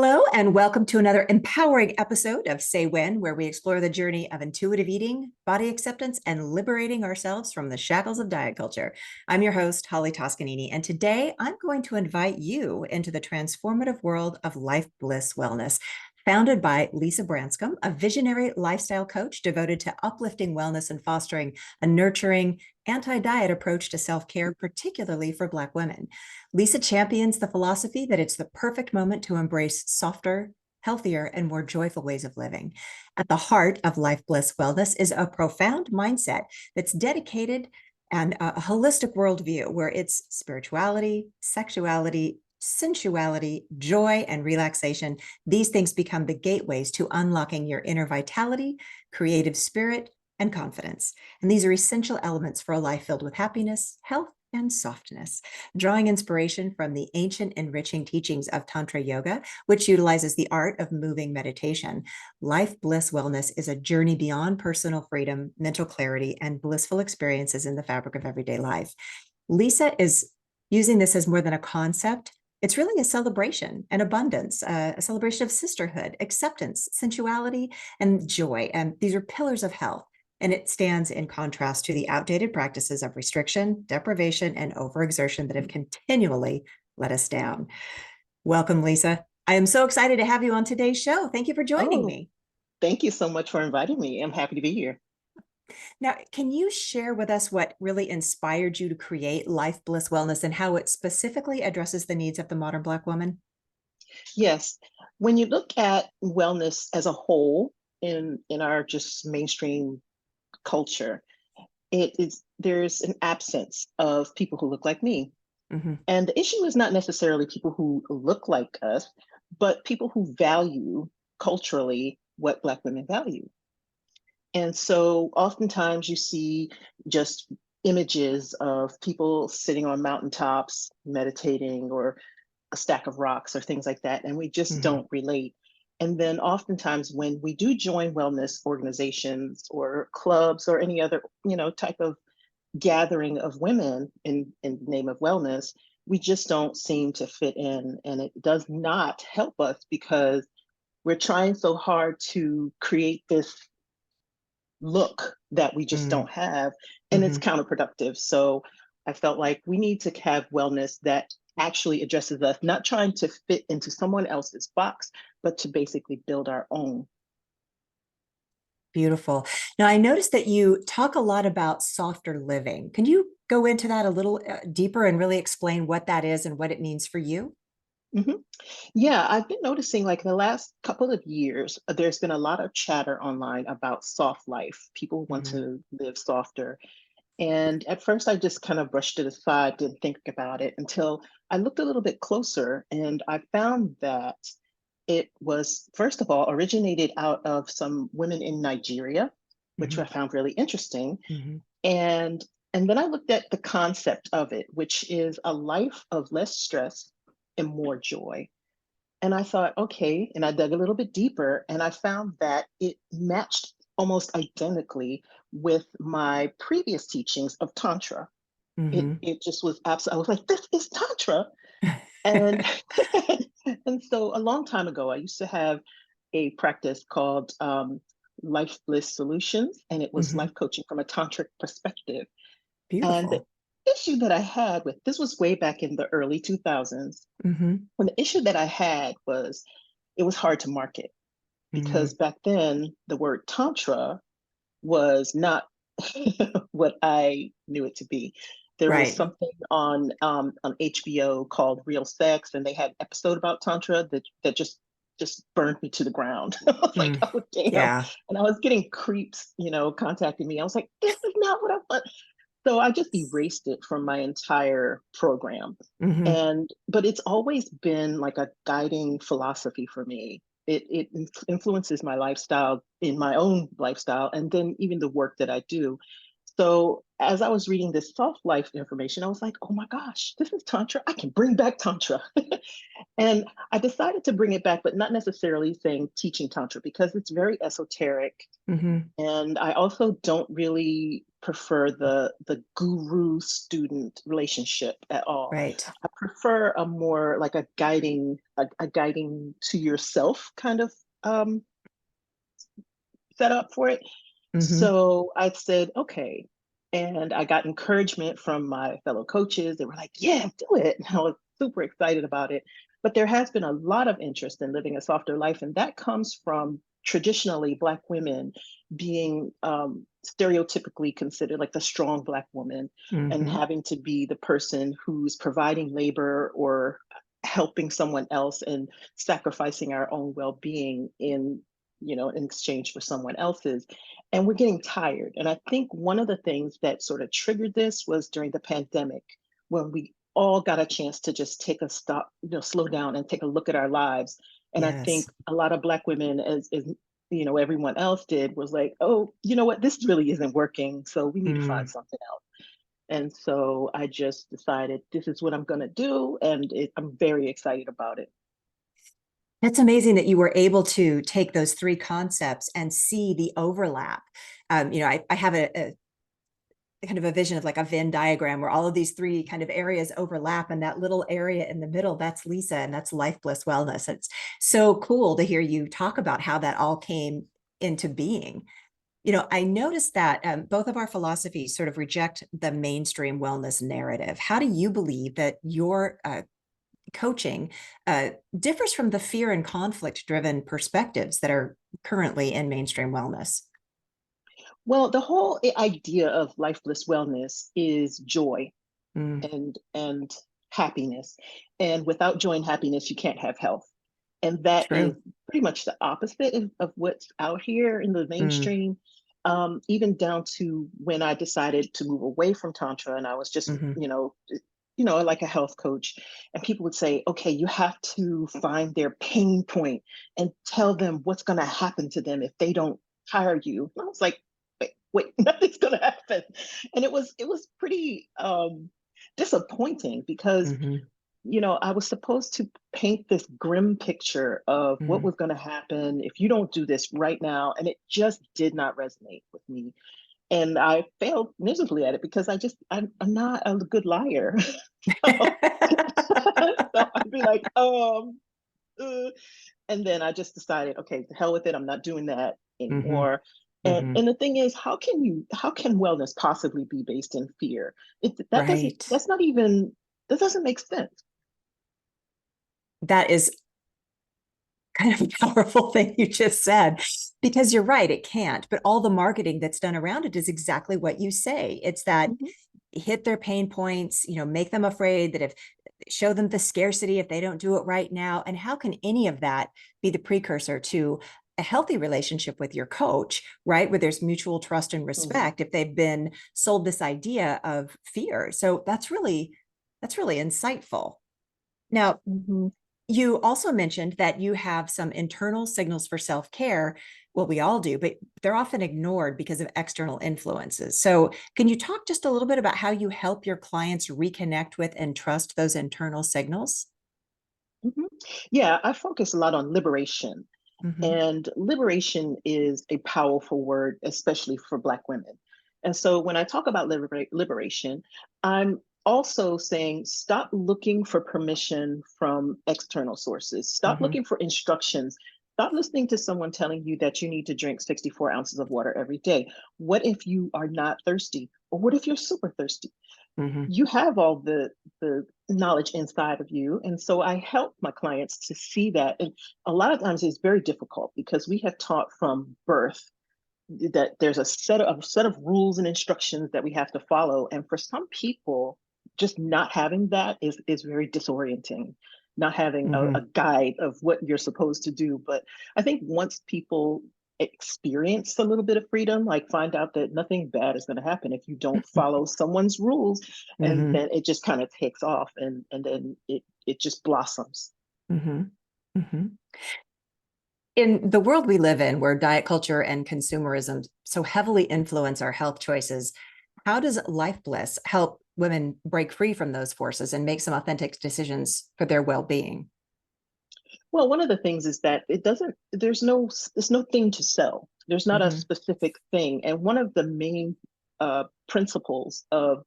Hello, and welcome to another empowering episode of Say When, where we explore the journey of intuitive eating, body acceptance, and liberating ourselves from the shackles of diet culture. I'm your host, Holly Toscanini, and today I'm going to invite you into the transformative world of LifeBliss Wellness. Founded by Lisa Branscomb, a visionary lifestyle coach devoted to uplifting wellness and fostering a nurturing, anti-diet approach to self-care, particularly for Black women. Lisa champions the philosophy that it's the perfect moment to embrace softer, healthier, and more joyful ways of living. At the heart of LifeBliss Wellness is a profound mindset that's dedicated and a holistic worldview where it's spirituality, sexuality, sensuality, joy, and relaxation. These things become the gateways to unlocking your inner vitality, creative spirit, and confidence. And these are essential elements for a life filled with happiness, health, and softness. Drawing inspiration from the ancient enriching teachings of Tantra Yoga, which utilizes the art of moving meditation, Life Bliss Wellness is a journey beyond personal freedom, mental clarity, and blissful experiences in the fabric of everyday life. Lisa is using this as more than a concept. It's really a celebration and abundance, a celebration of sisterhood, acceptance, sensuality, and joy. And these are pillars of health. And it stands in contrast to the outdated practices of restriction, deprivation, and overexertion that have continually let us down. Welcome, Lisa. I am so excited to have you on today's show. Thank you for joining me. Thank you so much for inviting me. I'm happy to be here. Now, can you share with us what really inspired you to create Life Bliss Wellness and how it specifically addresses the needs of the modern Black woman? Yes, when you look at wellness as a whole in our just mainstream culture, there's an absence of people who look like me. Mm-hmm. And the issue is not necessarily people who look like us, but people who value culturally what Black women value. And so oftentimes you see just images of people sitting on mountaintops meditating or a stack of rocks or things like that, and we just don't relate. And then oftentimes when we do join wellness organizations or clubs or any other, type of gathering of women in the name of wellness, we just don't seem to fit in. And it does not help us because we're trying so hard to create this look that we just don't have, and it's counterproductive. So I felt like we need to have wellness that actually addresses us, not trying to fit into someone else's box, but to basically build our own. Beautiful. Now, I noticed that you talk a lot about softer living. Can you go into that a little deeper and really explain what that is and what it means for you? Mhm. Yeah, I've been noticing like in the last couple of years, there's been a lot of chatter online about soft life. People want Mhm. to live softer. And at first, I just kind of brushed it aside, didn't think about it until I looked a little bit closer and I found that it was, first of all, originated out of some women in Nigeria, which I Mhm. found really interesting. Mhm. And and then I looked at the concept of it, which is a life of less stress and more joy. And I thought, okay, and I dug a little bit deeper and I found that it matched almost identically with my previous teachings of Tantra. Mhm. It just was absolutely, I was like, this is Tantra. And and so a long time ago, I used to have a practice called Life Bliss Solutions, and it was Mhm. life coaching from a tantric perspective. And the Beautiful. issue that I had with this was way back in the early 2000s. Mhm. When the issue that I had was it was hard to market Mhm. because back then the word tantra was not what I knew it to be. There was Right. something on HBO called Real Sex, and they had an episode about tantra that just burned me to the ground. I was like, Mm. oh damn! Yeah. And I was getting creeps, contacting me. I was like, this is not what I want. So I just erased it from my entire program. Mhm. But it's always been like a guiding philosophy for me. It influences my lifestyle in my own lifestyle, and then even the work that I do. So as I was reading this soft life information, I was like, oh my gosh, this is Tantra. I can bring back Tantra. And I decided to bring it back, but not necessarily saying teaching Tantra because it's very esoteric Mhm. and I also don't really prefer the guru student relationship at all. Right. I prefer a more like a guiding to yourself kind of um, setup for it. Hmm. So I said, okay. And I got encouragement from my fellow coaches. They were like, yeah, do it. And I was super excited about it. But there has been a lot of interest in living a softer life. And that comes from traditionally Black women being stereotypically considered like the strong Black woman and Hmm. having to be the person who's providing labor or helping someone else and sacrificing our own well-being in exchange for someone else's. And we're getting tired. And I think one of the things that sort of triggered this was during the pandemic, when we all got a chance to just take a stop, slow down and take a look at our lives. And I Yes. think a lot of Black women, as everyone else did, was like, oh, you know what, this really isn't working. So we need to find Mm. something else. And so I just decided this is what I'm going to do. And I'm very excited about it. That's amazing that you were able to take those three concepts and see the overlap. I have a kind of a vision of like a Venn diagram where all of these three kind of areas overlap, and that little area in the middle, that's Lisa, and that's Life Bliss Wellness. It's so cool to hear you talk about how that all came into being. I noticed that both of our philosophies sort of reject the mainstream wellness narrative. How do you believe that your coaching differs from the fear and conflict driven perspectives that are currently in mainstream wellness? Well, the whole idea of life bliss wellness is joy Mm, and happiness. And without joy and happiness, you can't have health. And that is true. pretty much the opposite of what's out here in the Mm, mainstream. Even down to when I decided to move away from Tantra and I was just, hmm. like a health coach, and people would say, okay, you have to find their pain point and tell them what's going to happen to them if they don't hire you. And I was like, wait, nothing's going to happen. And it was pretty disappointing because Hmm. I was supposed to paint this grim picture of what Hmm. was going to happen if you don't do this right now. And it just did not resonate with me. And I failed miserably at it because I'm not a good liar. so, so I'd be like, and then I just decided, okay, to hell with it. I'm not doing that Hmm. anymore. And Hmm. and the thing is, how can wellness possibly be based in fear? Right. That doesn't make sense. That is kind of a powerful thing you just said, because you're right, it can't. But all the marketing that's done around it is exactly what you say. It's that Mhm, hit their pain points, make them afraid that if show them the scarcity if they don't do it right now. And how can any of that be the precursor to a healthy relationship with your coach, right? Where there's mutual trust and mhm, respect if they've been sold this idea of fear. So that's really insightful. Now, mhm. you also mentioned that you have some internal signals for self-care. Well, we all do, but they're often ignored because of external influences. So, can you talk just a little bit about how you help your clients reconnect with and trust those internal signals? Mhm. Yeah, I focus a lot on liberation. Mm-hmm. And liberation is a powerful word, especially for Black women. And so when I talk about liberation, I'm also saying stop looking for permission from external sources, stop Mm-hmm. looking for instructions. Stop listening to someone telling you that you need to drink 64 ounces of water every day. What if you are not thirsty? Or what if you're super thirsty? Mm-hmm. You have all the knowledge inside of you, and so I help my clients to see that. And a lot of times it's very difficult because we have taught from birth that there's a set of rules and instructions that we have to follow, and for some people just not having that is very disorienting, not having a Mm-hmm. guide of what you're supposed to do. But I think once people experience a little bit of freedom, like find out that nothing bad is going to happen if you don't follow someone's rules, and Mm-hmm. then it just kind of takes off, and then it just blossoms. Mm-hmm. Mm-hmm. In the world we live in, where diet culture and consumerism so heavily influence our health choices, how does Life Bliss help women break free from those forces and make some authentic decisions for their well-being? Well, one of the things is that there's no thing to sell. There's not a Mm-hmm. specific thing. And one of the main principles of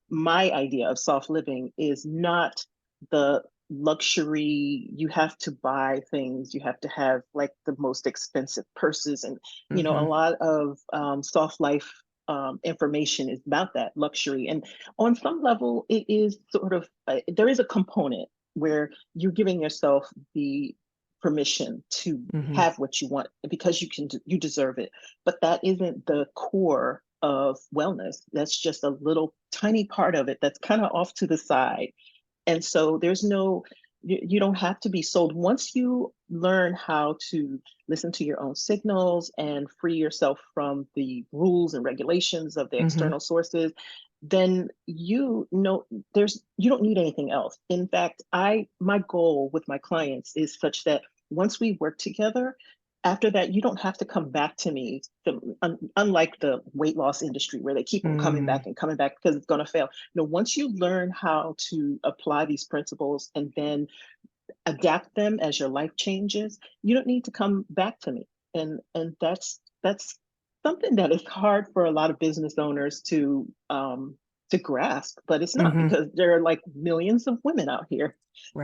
my idea of soft living is not the luxury, you have to buy things, you have to have like the most expensive purses. And, a Mm-hmm. lot of soft life information is about that luxury. And on some level, it is sort of, there is a component where you're giving yourself the permission to Mm-hmm. have what you want because you deserve it. But that isn't the core of wellness. That's just a little tiny part of it that's kind of off to the side. And so you don't have to be sold. Once you learn how to listen to your own signals and free yourself from the rules and regulations of the Mm-hmm. external sources, then you don't need anything else. In fact, my goal with my clients is such that once we work together, after that, you don't have to come back to me. Unlike the weight loss industry where they keep on coming Mm-hmm. back and coming back because it's going to fail. No, once you learn how to apply these principles and then adapt them as your life changes, you don't need to come back to me. And that's something that is hard for a lot of business owners to grasp, but it's not Mm-hmm. because there are like millions of women out here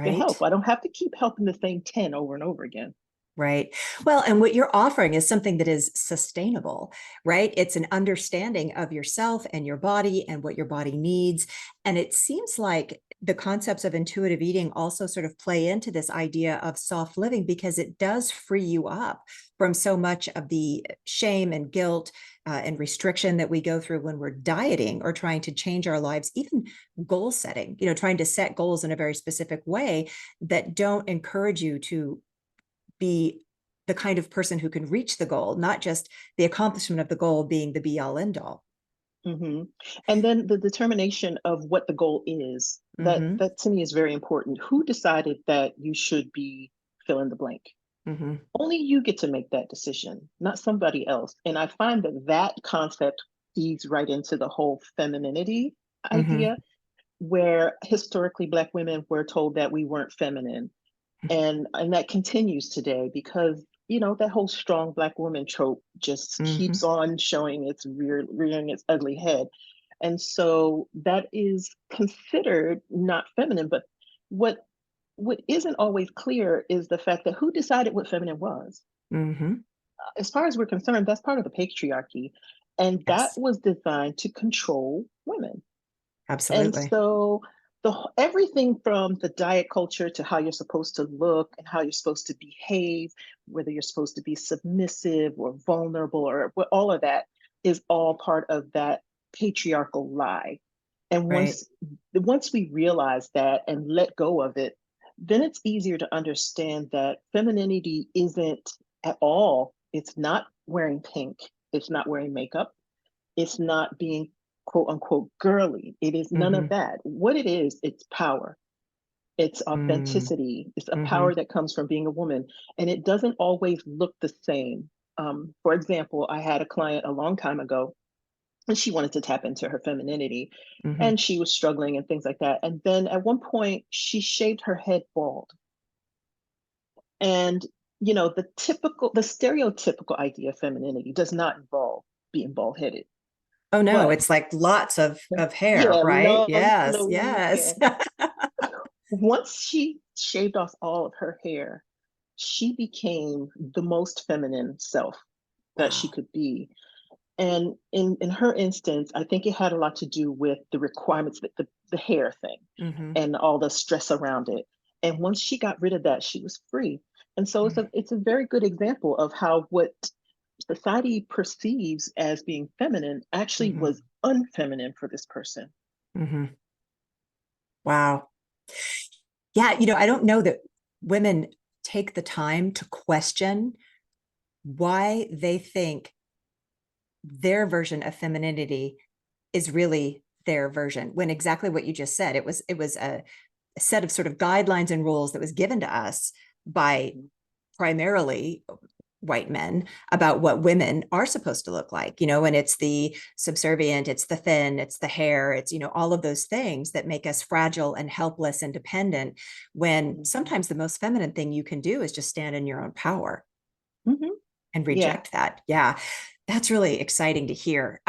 to help. Right. I don't have to keep helping the same 10 over and over again. Right. Well, and what you're offering is something that is sustainable, right? It's an understanding of yourself and your body and what your body needs. And it seems like the concepts of intuitive eating also sort of play into this idea of soft living because it does free you up from so much of the shame and guilt and restriction that we go through when we're dieting or trying to change our lives, even goal setting, trying to set goals in a very specific way that don't encourage you to be the kind of person who can reach the goal, not just the accomplishment of the goal being the be all end all. Hmm. And then the determination of what the goal is, Mm-hmm. that to me is very important. Who decided that you should be fill in the blank? Mm-hmm. Only you get to make that decision, not somebody else. And I find that that concept feeds right into the whole femininity Mm-hmm. idea, where historically Black women were told that we weren't feminine. And that continues today because that whole strong Black woman trope just Mm-hmm. keeps on showing rearing its ugly head. And so that is considered not feminine. But what what isn't always clear is the fact that who decided what feminine was. Mm-hmm. As far as we're concerned, that's part of the patriarchy, and that Yes, was designed to control women. And absolutely. so everything from the diet culture to how you're supposed to look and how you're supposed to behave, whether you're supposed to be submissive or vulnerable or all of that is all part of that patriarchal lie. And Right. once we realize that and let go of it, then it's easier to understand that femininity isn't at all, it's not wearing pink, it's not wearing makeup, it's not being quote unquote girly. It is none of Mm-hmm. that. What it is, it's power. It's Mm-hmm. authenticity. It's a Mm-hmm. power that comes from being a woman. And it doesn't always look the same. For example, I had a client a long time ago, and she wanted to tap into her femininity. Mm-hmm. And she was struggling and things like that. And then at one point, she shaved her head bald. And, the stereotypical idea of femininity does not involve being bald headed. Oh no, But it's like lots of hair, yeah, right? long Yes, flowing yes. hair. Once she shaved off all of her hair, she became the most feminine self that she Wow. could be. And in her instance, I think it had a lot to do with the requirements, the hair thing Mm-hmm. and all the stress around it. And once she got rid of that, she was free. And so it's a very good example of how what society perceives as being feminine actually Mm-hmm. was unfeminine for this person. Mm-hmm. Wow. Yeah, I don't know that women take the time to question why they think their version of femininity is really their version when exactly what you just said, it was a set of sort of guidelines and rules that was given to us by primarily white men about what women are supposed to look like, and it's the subservient, it's the thin, it's the hair, it's, all of those things that make us fragile and helpless and dependent, when Mhm. sometimes the most feminine thing you can do is just stand in your own power Mhm. and Yeah. reject that. Yeah, that's really exciting to hear.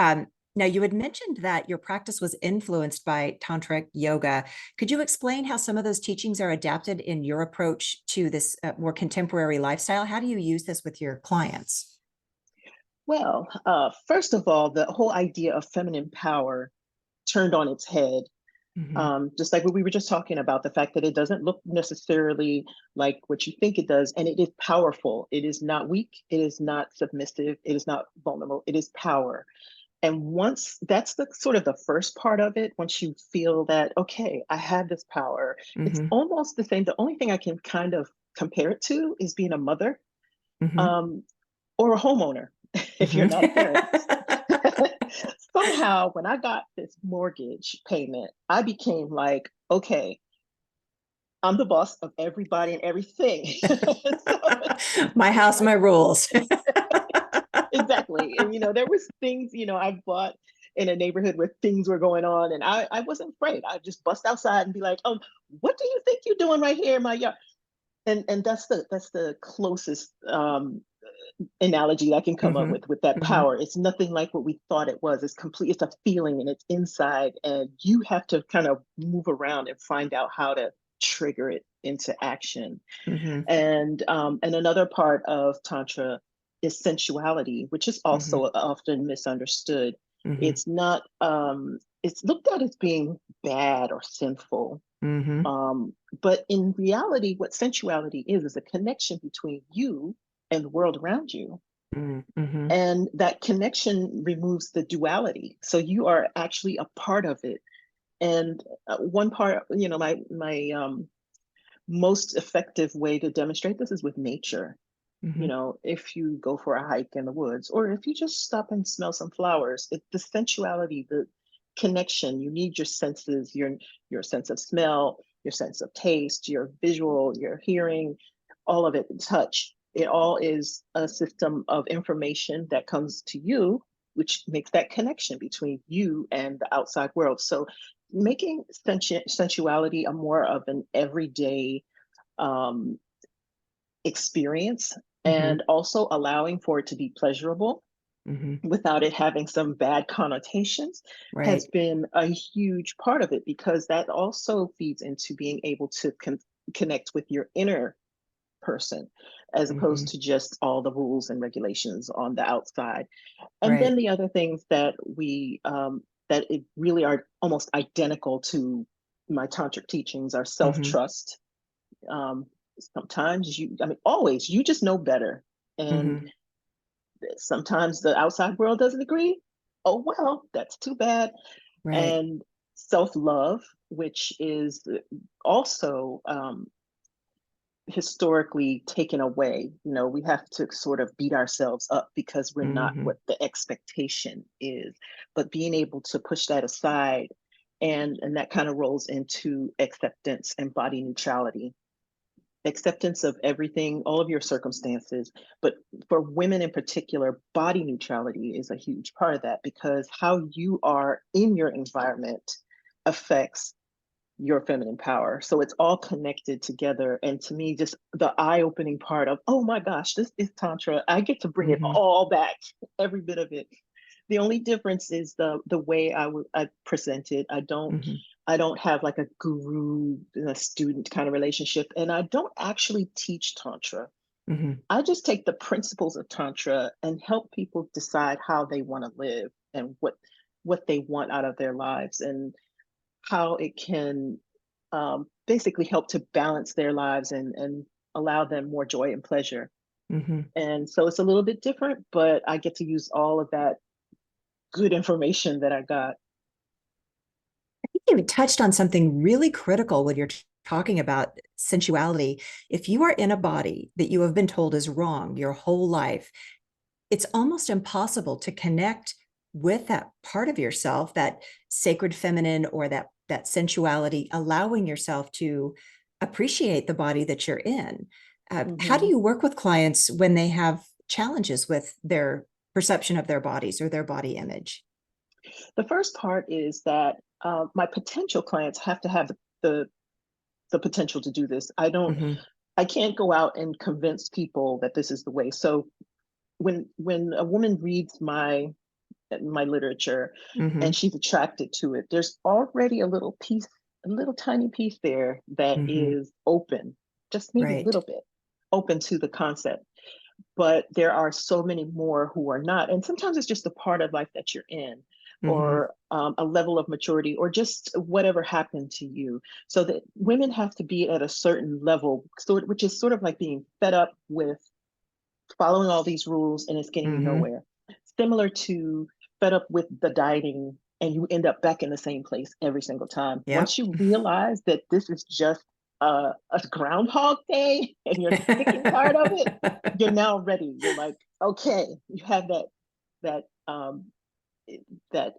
Now, you had mentioned that your practice was influenced by tantric yoga. Could you explain how some of those teachings are adapted in your approach to this more contemporary lifestyle? How do you use this with your clients? Well, first of all, the whole idea of feminine power turned on its head. Hmm. Just like what we were just talking about, the fact that it doesn't look necessarily like what you think it does, and it is powerful. It is not weak. It is not submissive. It is not vulnerable. It is power. And once that's the sort of the first part of it, once you feel that, okay, I have this power, it's Hmm. almost the same. The only thing I can kind of compare it to is being a mother, Hmm. um, or a homeowner if you're Hmm. not a parent. Somehow, when I got this mortgage payment, I became like, okay, I'm the boss of everybody and everything. So, My house, I, my rules. exactly. And, there was things, I bought in a neighborhood where things were going on, and I wasn't afraid. I just bust outside and be like, what do you think you're doing right here in my yard? And that's the closest analogy I can come up Hmm. with that Hmm. power. It's nothing like what we thought it was. It's complete. It's a feeling, and it's inside, and you have to kind of move around and find out how to trigger it into action. Hmm. And another part of tantra is sensuality, which is Hmm. also often misunderstood. Hmm. It's not. It's looked at as being bad or sinful. Hmm. Um, but in reality, what sensuality is a connection between you and the world around you. Hmm. And that connection removes the duality. So you are actually a part of it. And one part, my most effective way to demonstrate this is with nature. Hmm. If you go for a hike in the woods, or if you just stop and smell some flowers, the sensuality, the connection, you need your senses, your sense of smell, your sense of taste, your visual, your hearing, all of it, touch. It all is a system of information that comes to you, which makes that connection between you and the outside world. So making sensuality a more of an everyday um, experience, Hmm. and also allowing for it to be pleasurable Hmm. without it having some bad connotations has Right. been a huge part of it, because that also feeds into being able to connect with your inner person, as Hmm. opposed to just all the rules and regulations on the outside. And then Right. the other things that that it really are almost identical to my tantric teachings are Hmm. self-trust. um, Sometimes I mean, always, you just know better. And Hmm. sometimes the outside world doesn't agree. Oh, well, that's too bad. Right. And self-love, which is also historically taken away. We have to sort of beat ourselves up because we're not Hmm. what the expectation is. But being able to push that aside, and that kind of rolls into acceptance and body neutrality. Acceptance of everything, all of your circumstances. But for women in particular, body neutrality is a huge part of that, because how you are in your environment affects your feminine power. So it's all connected together. And to me, just the eye-opening part of, oh my gosh, this is Tantra. I get to bring it Hmm. all back, every bit of it. The only difference is the way I present it. Hmm. I don't have like a guru and a student kind of relationship, and I don't actually teach Tantra. Hmm. I just take the principles of Tantra and help people decide how they want to live, and what they want out of their lives, and how it can basically help to balance their lives, and allow them more joy and pleasure. Hmm. And so it's a little bit different, but I get to use all of that good information that I got. You touched on something really critical when you're talking about sensuality. If you are in a body that you have been told is wrong your whole life, it's almost impossible to connect with that part of yourself, that sacred feminine, or that sensuality, allowing yourself to appreciate the body that you're in. How do Hmm. you work with clients when they have challenges with their perception of their bodies or their body image? The first part is that my potential clients have to have the the potential to do this. Hmm. I can't go out and convince people that this is the way. So when a woman reads my my literature, Mm-hmm. and she's attracted to it, there's already a little piece, a little tiny piece there that Mm-hmm. is open, just maybe a Right. little bit open to the concept. But there are so many more who are not. And sometimes it's just a part of life that you're in, Mm-hmm. or a level of maturity, or just whatever happened to you. So that women have to be at a certain level, which is sort of like being fed up with following all these rules and it's getting you Mm-hmm. nowhere. Similar to fed up with the dieting and you end up back in the same place every single time. Yep. Once you realize that this is just a groundhog day and you're sick and tired of it, you're now ready. You're like, okay, you have that that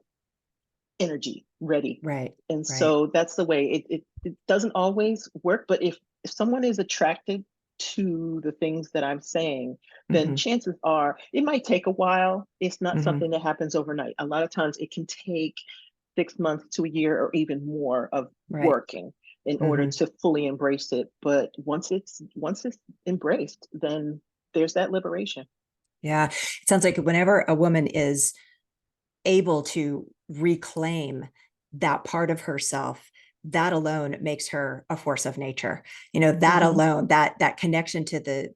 energy ready. Right. And Right. so that's the way it doesn't always work. But if someone is attracted to the things that I'm saying, then Mm-hmm. chances are it might take a while. It's not Mm-hmm. something that happens overnight. A lot of times it can take 6 months to a year or even more of Right. working in order Mm-hmm. to fully embrace it. But once it's embraced, then there's that liberation. Yeah. It sounds like whenever a woman is able to reclaim that part of herself, that alone makes her a force of nature. That Hmm. alone, that connection to the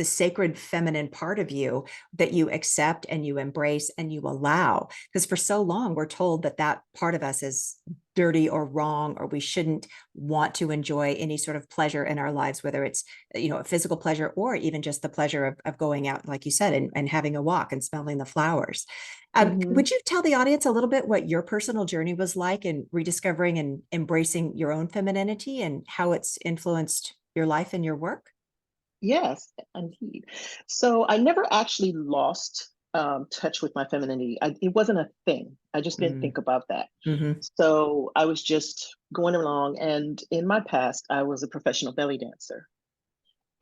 sacred feminine part of you that you accept and you embrace and you allow. Because for so long, we're told that that part of us is dirty or wrong, or we shouldn't want to enjoy any sort of pleasure in our lives, whether it's, a physical pleasure or even just the pleasure of going out, like you said, and having a walk and smelling the flowers. Hmm. Would you tell the audience a little bit what your personal journey was like in rediscovering and embracing your own femininity and how it's influenced your life and your work? Yes, indeed. So I never actually lost touch with my femininity. It wasn't a thing. I just didn't Mm-hmm. think about that. Mm-hmm. So I was just going along. And in my past, I was a professional belly dancer.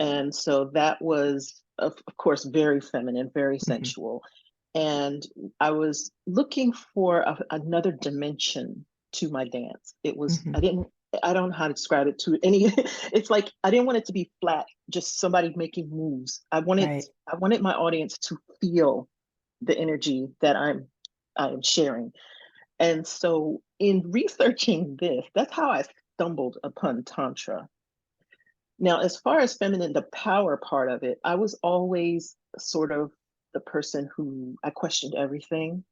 And so that was, of course, very feminine, very Mm-hmm. sensual. And I was looking for another dimension to my dance. Mm-hmm. I don't know how to describe it to any, it's like, I didn't want it to be flat, just somebody making moves. Right. I wanted my audience to feel the energy that I'm sharing. And so in researching this, that's how I stumbled upon Tantra. Now, as far as feminine, the power part of it, I was always sort of the person who I questioned everything.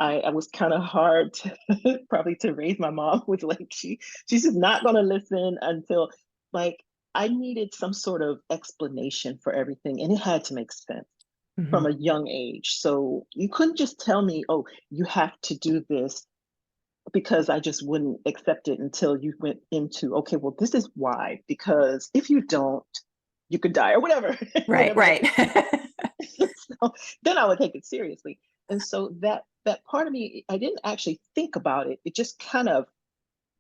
I was kind of hard to probably to raise. My mom was like, she's just not gonna listen until, like, I needed some sort of explanation for everything, and it had to make sense Mm-hmm. from a young age. So you couldn't just tell me, oh, you have to do this, because I just wouldn't accept it until you went into, okay, well, this is why, because if you don't, you could die or whatever, Right. whatever the Right. case. So then I would take it seriously. And so that part of me, I didn't actually think about it. It just kind of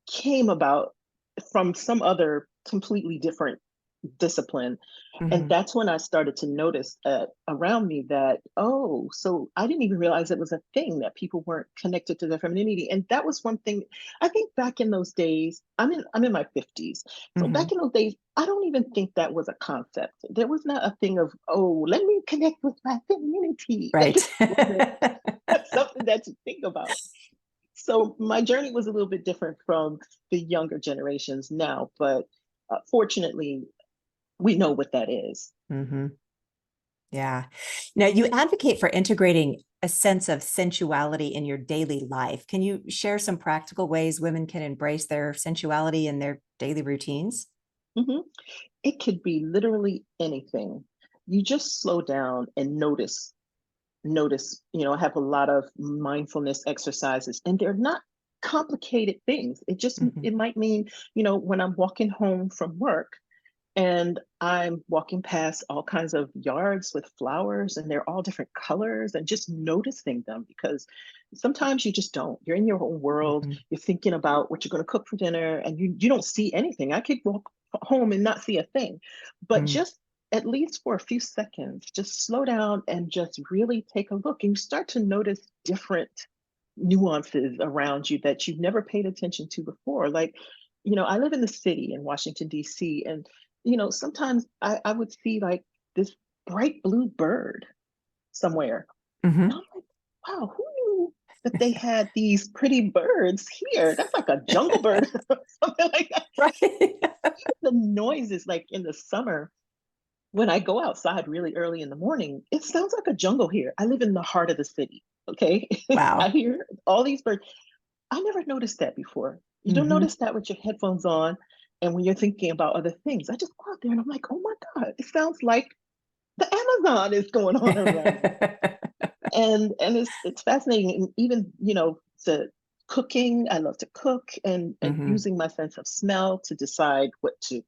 came about from some other completely different discipline. And Mm-hmm. that's when I started to notice around me that, oh, so I didn't even realize it was a thing that people weren't connected to their femininity. And that was one thing. I think back in those days, I'm in my 50s. So Mm-hmm. back in those days, I don't even think that was a concept. There was not a thing of, oh, let me connect with my femininity. That Right. just wasn't something that you think about. So my journey was a little bit different from the younger generations now, but fortunately, we know what that is. Mm-hmm. Yeah. Now, you advocate for integrating a sense of sensuality in your daily life. Can you share some practical ways women can embrace their sensuality in their daily routines? Mhm. It could be literally anything. You just slow down and notice. I have a lot of mindfulness exercises, and they're not complicated things. Mm-hmm. It might mean, when I'm walking home from work and I'm walking past all kinds of yards with flowers, and they're all different colors, and just noticing them, because sometimes you just don't. You're in your own world. Mm-hmm. You're thinking about what you're going to cook for dinner, and you don't see anything. I could walk home and not see a thing, but Mm-hmm. just at least for a few seconds, just slow down and just really take a look, and you start to notice different nuances around you that you've never paid attention to before. Like, I live in the city in Washington, D.C., and sometimes I would see like this bright blue bird somewhere. Mm-hmm. And I'm like, wow, who knew that they had these pretty birds here? That's like a jungle bird or something like that. Right. The noises, like in the summer, when I go outside really early in the morning, it sounds like a jungle here. I live in the heart of the city. Okay. I Wow. hear all these birds. I never noticed that before. You don't Hmm. notice that with your headphones on. And when you're thinking about other things, I just go out there and I'm like, oh my God, it sounds like the Amazon is going on around me. And it's fascinating. And even, to cooking, I love to cook and Hmm. using my sense of smell to decide what to,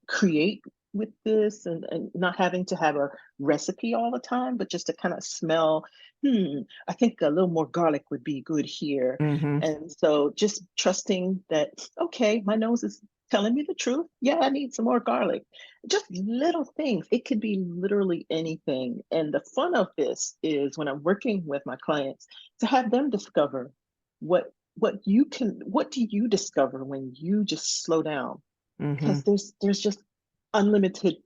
create with this and not having to have a recipe all the time, but just to kind of smell, I think a little more garlic would be good here. Hmm. And so just trusting that, okay, my nose is telling me the truth. Yeah, I need some more garlic. Just little things. It could be literally anything. And the fun of this is when I'm working with my clients to have them discover what do you discover when you just slow down? Because Hmm. there's just unlimited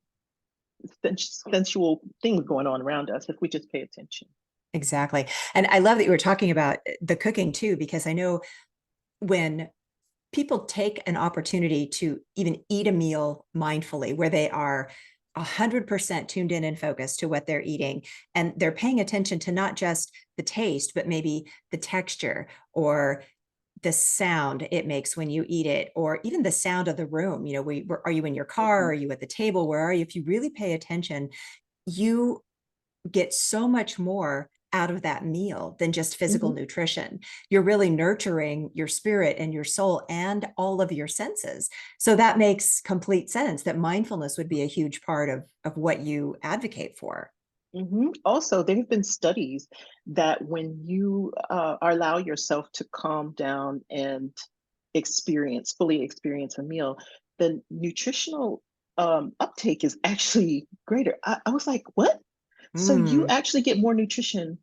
sensual things going on around us if we just pay attention. Exactly. And I love that you were talking about the cooking too, because I know when people take an opportunity to even eat a meal mindfully, where they are 100% tuned in and focused to what they're eating, and they're paying attention to not just the taste, but maybe the texture or the sound it makes when you eat it, or even the sound of the room. Are you in your car? Mhm, Are you at the table? Where are you? If you really pay attention, you get so much more out of that meal than just physical mhm. nutrition. You're really nurturing your spirit and your soul and all of your senses. So that makes complete sense that mindfulness would be a huge part of what you advocate for. Also, there have been studies that when you allow yourself to calm down and fully experience a meal, the nutritional uptake is actually greater. I was like, what? So you Mm, actually get more nutrition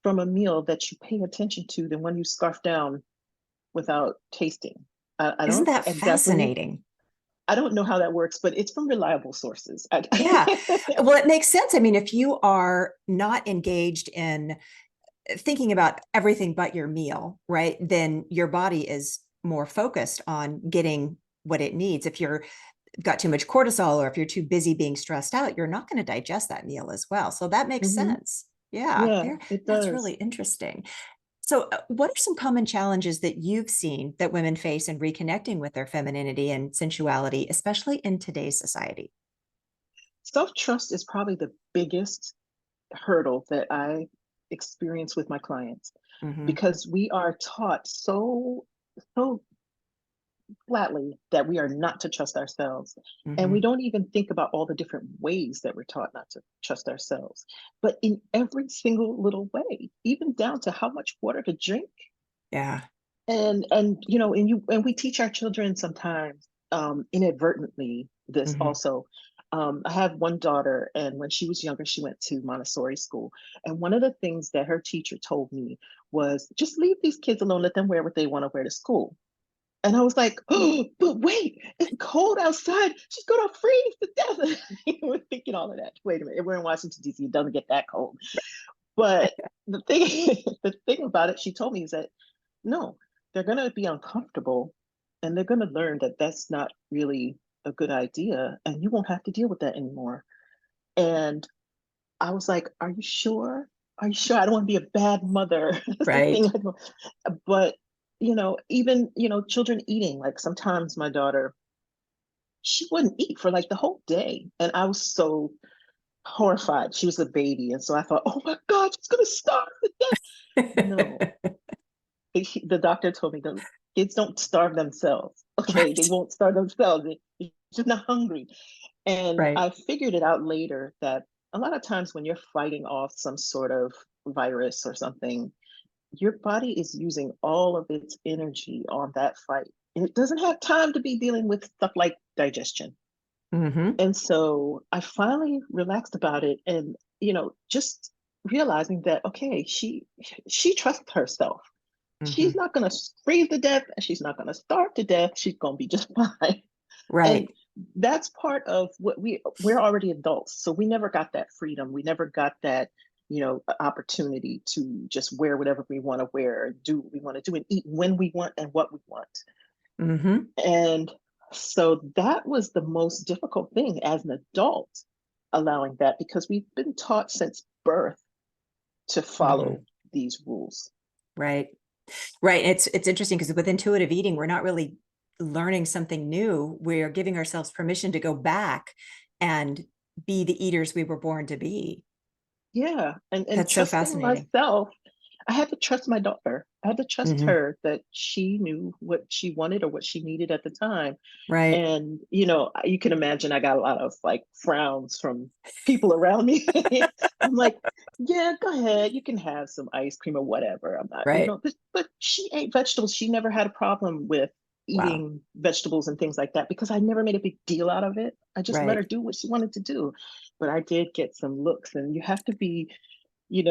from a meal that you pay attention to than when you scarf down without tasting. I isn't don't that exactly, fascinating? I don't know how that works, but it's from reliable sources. Yeah. Well, it makes sense. I mean, if you are not engaged in thinking about everything but your meal, right, then your body is more focused on getting what it needs. If you're got too much cortisol or if you're too busy being stressed out, you're not going to digest that meal as well. So that makes Mhm. sense. Yeah, Yeah, there. it That's does. really interesting. So, what are some common challenges that you've seen that women face in reconnecting with their femininity and sensuality, especially in today's society? Self-trust is probably the biggest hurdle that I experience with my clients Hmm. because we are taught so flatly that we are not to trust ourselves. And we Hmm. don't even think about all the different ways that we're taught not to trust ourselves. But in every single little way, even down to how much water to drink. Yeah. And we teach our children sometimes inadvertently this Hmm. also. I have one daughter, and when she was younger, she went to Montessori school. And one of the things that her teacher told me was just leave these kids alone, let them wear what they want to wear to school. And I was like, oh, but wait, it's cold outside. She's gonna freeze to death. You were thinking all of that. Wait a minute, we're in Washington, D.C. It doesn't get that cold. But the thing, the thing about it, she told me is that no, they're gonna be uncomfortable, and they're gonna learn that that's not really a good idea, and you won't have to deal with that anymore. And I was like, "Are you sure? Are you sure? I don't want to be a bad mother." That's the thing. Right. But even children eating. Like sometimes my daughter, she wouldn't eat for like the whole day, and I was so horrified. She was a baby, and so I thought, "Oh my God, she's gonna starve to death." No, the doctor told me the kids don't starve themselves. Okay, they Right. won't starve themselves. They're just not hungry. And Right. I figured it out later that a lot of times when you're fighting off some sort of virus or something, your body is using all of its energy on that fight. And it doesn't have time to be dealing with stuff like digestion. Hmm. And so I finally relaxed about it and, just realizing that, okay, she trusts herself. She's Hmm. not going to freeze to death and she's not going to starve to death. She's going to be just fine. And Right. that's part of what we're already adults. So we never got that freedom. We never got that. opportunity to just wear whatever we want to wear, do what we want to do, and eat when we want and what we want. Mm-hmm. And so that was the most difficult thing as an adult, allowing that, because we've been taught since birth to Mm-hmm. follow these rules. Right. Right. It's interesting because with intuitive eating, we're not really learning something new. We're giving ourselves permission to go back and be the eaters we were born to be. Yeah. And That's so trusting fascinating. myself, I had to trust my daughter. I had to trust Hmm. her that she knew what she wanted or what she needed at the time. Right. And, you can imagine I got a lot of like frowns from people around me. I'm like, yeah, go ahead. You can have some ice cream or whatever. I'm not, Right. but she ate vegetables. She never had a problem with Wow. eating vegetables and things like that because I never made a big deal out of it. I just let her Right. do what she wanted to do. But I did get some looks, and you have to be, you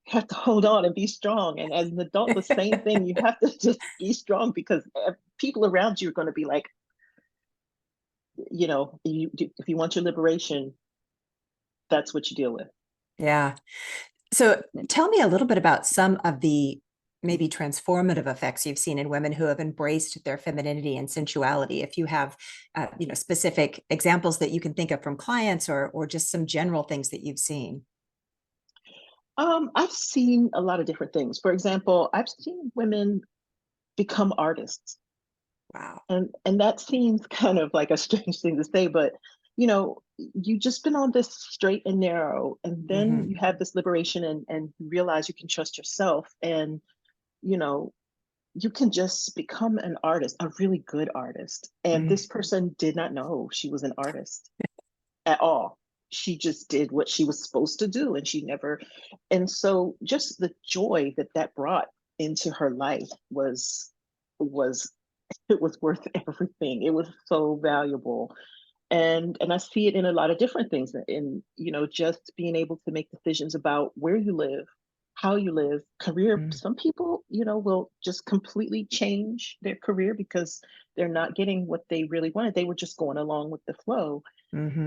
have to hold on and be strong. And as an adult, the same thing, you have to just be strong because people around you are going to be like, if you want your liberation, that's what you deal with. Yeah. So tell me a little bit about some of the maybe transformative effects you've seen in women who have embraced their femininity and sensuality. If you have, specific examples that you can think of from clients or just some general things that you've seen. I've seen a lot of different things. For example, I've seen women become artists. Wow. And that seems kind of like a strange thing to say, but you just been on this straight and narrow, and then Hmm. you have this liberation, and you realize you can trust yourself, and you know you can just become an artist, a really good artist. And Mm. this person did not know she was an artist at all. She just did what she was supposed to do, and she never. And so just the joy that that brought into her life was it was worth everything. It was so valuable. And I see it in a lot of different things, in just being able to make decisions about where you live, how you live, career. Mm. Some people, will just completely change their career because they're not getting what they really wanted. They were just going along with the flow. Hmm.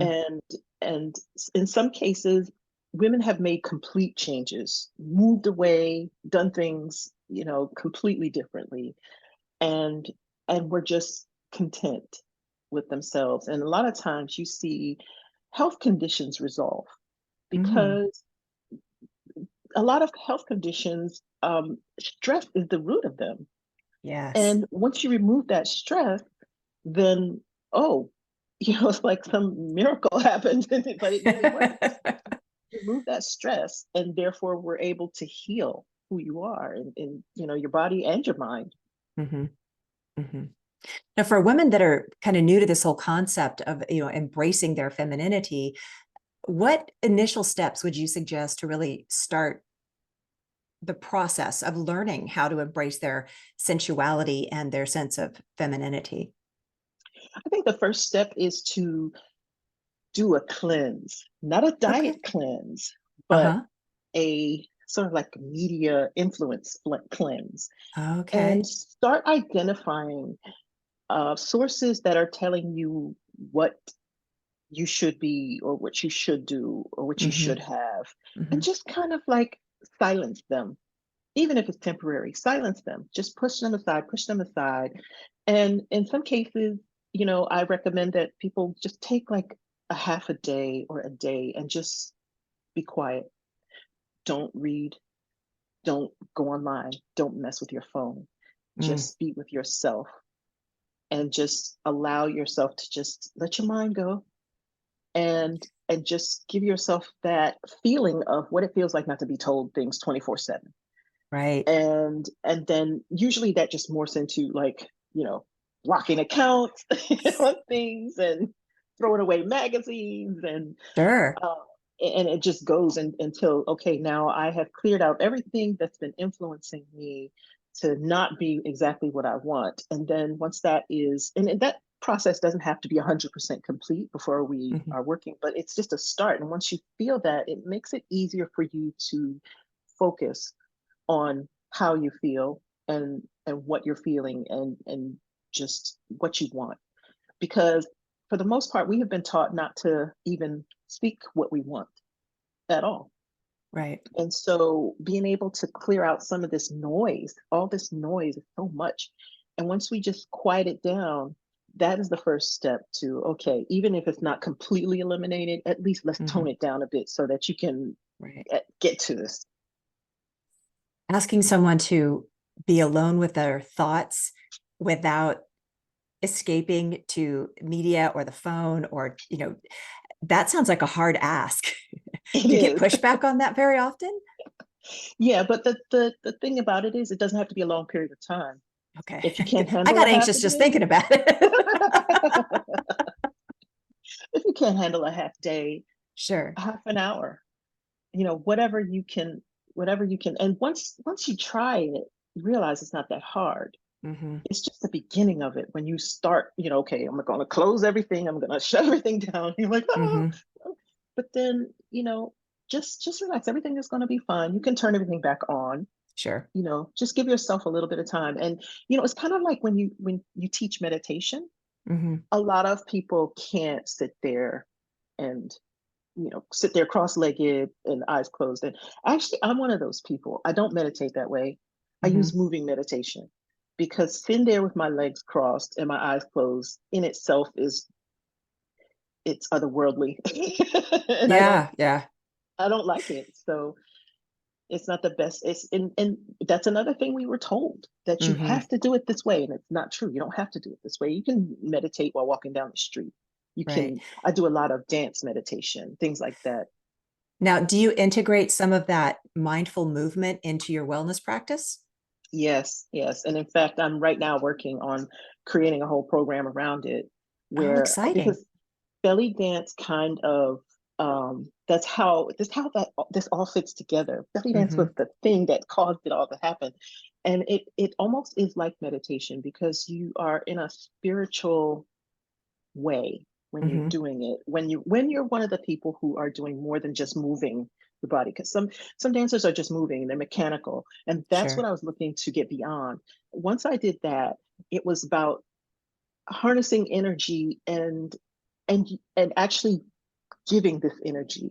And in some cases, women have made complete changes, moved away, done things, completely differently, and we're just content with themselves. And a lot of times you see health conditions resolve Hmm. because a lot of health conditions, stress is the root of them. Yes. And once you remove that stress, then, oh, it's like some miracle happened, but it really was. Remove that stress, and therefore we're able to heal who you are, in your body and your mind. Hmm. Hmm. Now, for women that are kind of new to this whole concept of, embracing their femininity, what initial steps would you suggest to really start the process of learning how to embrace their sensuality and their sense of femininity? I think the first step is to do a cleanse, not a diet Okay. cleanse, but Uh-huh. a sort of like media influence cleanse, and Okay. start identifying sources that are telling you what you should be, or what you should do, or what you should Hmm. have, and Hmm. just kind of like silence them. Even if it's temporary, silence them, just push them aside. And in some cases, I recommend that people just take like a half a day or a day and just be quiet. Don't read, don't go online, don't mess with your phone. Mm. Just be with yourself, and just allow yourself to just let your mind go, and just give yourself that feeling of what it feels like not to be told things 24/7. Right. And then usually that just morphs into like, blocking accounts on things, and throwing away magazines, Sure. uh, and it just goes until, okay, now I have cleared out everything that's been influencing me to not be exactly what I want. And then once that is, and that process doesn't have to be 100% complete before we Hmm. are working, but it's just a start. And once you feel that, it makes it easier for you to focus on how you feel, and what you're feeling, and just what you want. Because for the most part, we have been taught not to even speak what we want at all. Right. And so being able to clear out some of this noise, all this noise is so much. And once we just quiet it down, that is the first step to, okay, even if it's not completely eliminated, at least let's Hmm. tone it down a bit so that you can Right. get to this. Asking someone to be alone with their thoughts without escaping to media or the phone, or, that sounds like a hard ask. It Do you get is. pushback on that very often? Yeah, but the thing about it is it doesn't have to be a long period of time. Okay. If you can't I handle got a half a anxious just day, thinking about it. if you can't handle a half day, Sure. half an hour, whatever you can, whatever you can. And once you try it, you realize it's not that hard. Hmm. It's just the beginning of it. When you start, okay, I'm going to close everything, I'm going to shut everything down. You're like, oh, Hmm. but then, just relax. Everything is going to be fine. You can turn everything back on. Sure. Just give yourself a little bit of time. And it's kind of like when you teach meditation, Hmm. a lot of people can't sit there and sit there cross-legged and eyes closed. And actually, I'm one of those people. I don't meditate that way. I use Hmm. moving meditation, because sitting there with my legs crossed and my eyes closed in itself it's otherworldly. And Yeah. Yeah. I don't like it. So it's not the best. And that's another thing we were told, that you Hmm. have to do it this way. And it's not true. You don't have to do it this way. You can meditate while walking down the street. Right. I do a lot of dance meditation, things like that. Now, do you integrate some of that mindful movement into your wellness practice? Yes, yes. And in fact, I'm right now working on creating a whole program around it, Oh, where, exciting. because belly dance kind of, that's how this all fits together. Belly dance was Hmm. the thing that caused it all to happen. And it almost is like meditation, because you are in a spiritual way when you're Hmm. doing it, when you're one of the people who are doing more than just moving the body, because some dancers are just moving, they're mechanical, and that's what Sure. I was looking to get beyond. Once I did that, it was about harnessing energy, and actually giving this energy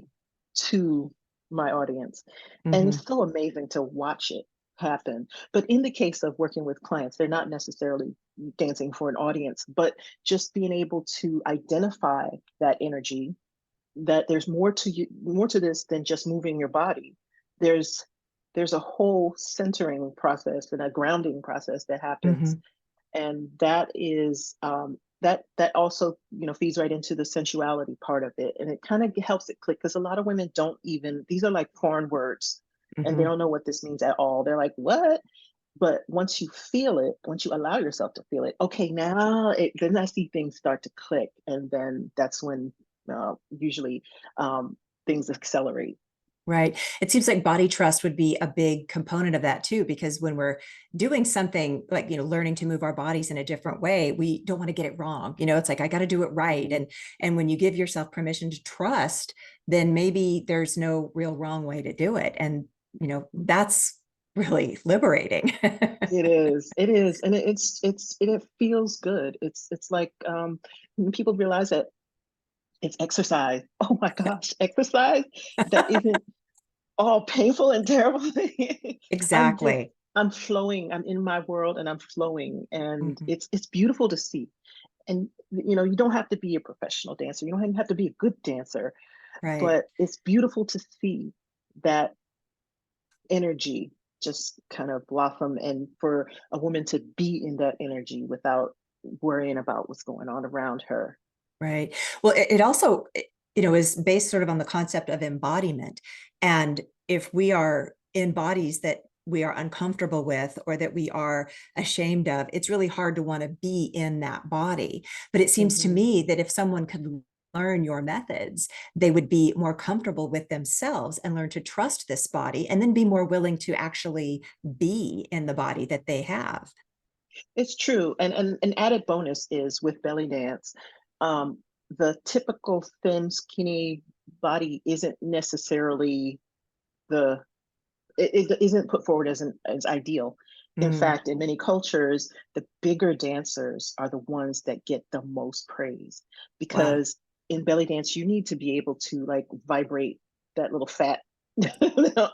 to my audience. And Hmm. it's so amazing to watch it happen. But in the case of working with clients, they're not necessarily dancing for an audience, but just being able to identify that energy, that there's more to you, more to this than just moving your body. There's there's a whole centering process and a grounding process that happens, Hmm. and that is, that also feeds right into the sensuality part of it, and it kind of helps it click, because a lot of women don't even, these are like foreign words, and they Hmm. don't know what this means at all. They're like, what? But once you feel it, once you allow yourself to feel it, okay, then I see things start to click, and then that's when, usually, things accelerate. Right. It seems like body trust would be a big component of that too, because when we're doing something like, learning to move our bodies in a different way, we don't want to get it wrong. It's like, I got to do it right. Mhm. And when you give yourself permission to trust, then maybe there's no real wrong way to do it. And, that's really liberating. It is, and it feels good. It's like, when people realize that it's exercise. Oh my gosh, exercise that isn't all painful and terrible. I'm just Exactly. I'm flowing. I'm in my world and I'm flowing, and Hmm. it's beautiful to see. And you don't have to be a professional dancer. You don't even have to be a good dancer, Right. but it's beautiful to see that energy just kind of blossom, and for a woman to be in that energy without worrying about what's going on around her. Right. Well, it also, is based sort of on the concept of embodiment. And if we are in bodies that we are uncomfortable with or that we are ashamed of, it's really hard to want to be in that body. But it seems to Mhm. me that if someone could learn your methods, they would be more comfortable with themselves and learn to trust this body and then be more willing to actually be in the body that they have. It's true. And an added bonus is with belly dance, um, the typical thin, skinny body isn't necessarily the it isn't put forward as ideal. In Mm, fact, in many cultures, the bigger dancers are the ones that get the most praise, wow. because in belly dance, you need to be able to like vibrate that little fat.